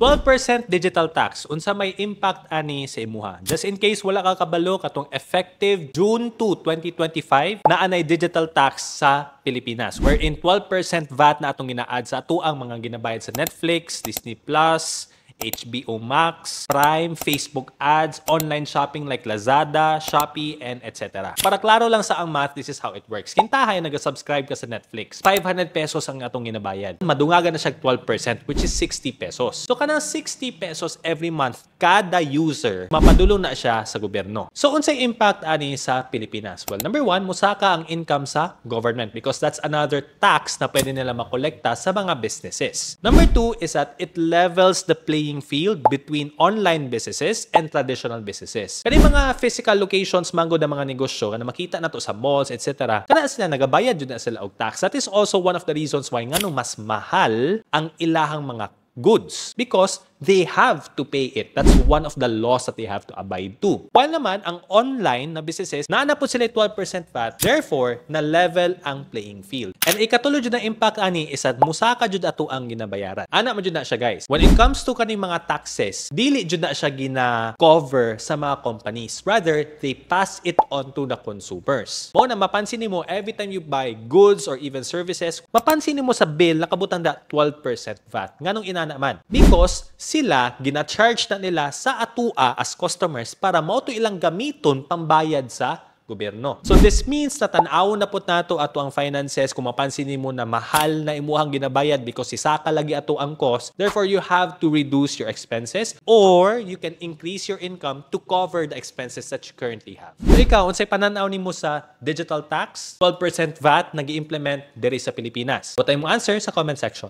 12% digital tax, unsa may impact ani sa imuha. Just in case wala ka kabalo katong effective June 2, 2025 na anay digital tax sa Pilipinas, wherein 12% VAT na atong gina-add sa ato ang mga ginabayad sa Netflix, Disney Plus, HBO Max, Prime, Facebook ads, online shopping like Lazada, Shopee, and etc. Para klaro lang sa ang math, this is how it works. Kintahay, nag-subscribe ka sa Netflix. 500 pesos ang atong ginabayad. Madungagan na siya 12%, which is 60 pesos. So, kanang 60 pesos every month, kada user, mapadulong na siya sa gobyerno. So, unsay impact ani sa Pilipinas? Well, number one, musaka ang income sa government because that's another tax na pwede nila makolekta sa mga businesses. Number two is that it levels the playing field between online businesses and traditional businesses. Kani mga physical locations mango na mga negosyo na makita nato sa malls, etc. Kana sila nagabayad jud na sila og tax. That is also one of the reasons why nganong mas mahal ang ilahang mga goods because they have to pay it. That's one of the laws that they have to abide to. While naman, ang online na businesses, naanapod sila 12% VAT, therefore, na-level ang playing field. And ikatulo dyan na impact ani is that musaka dyan ato ang ginabayaran. Ana mo dyan na siya, guys. When it comes to kaning mga taxes, dili dyan na siya gina-cover sa mga companies. Rather, they pass it on to the consumers. Mo na mapansin mo every time you buy goods or even services, mapansin mo sa bill nakabutang da 12% VAT. Nganong inana man? Because sila gina-charge na nila sa atua as customers para mao to ilang gamiton pambayad sa gobyerno. So this means na tan-aw na pud nato ato ang finances kung mapansin nimo na mahal na imuhang ginabayad because sisaka lagi ato ang cost. Therefore, you have to reduce your expenses or you can increase your income to cover the expenses that you currently have. So ikaw, unsay pananaw nimo sa digital tax? 12% VAT nag-i-implement diri sa Pilipinas. What mo answer sa comment section.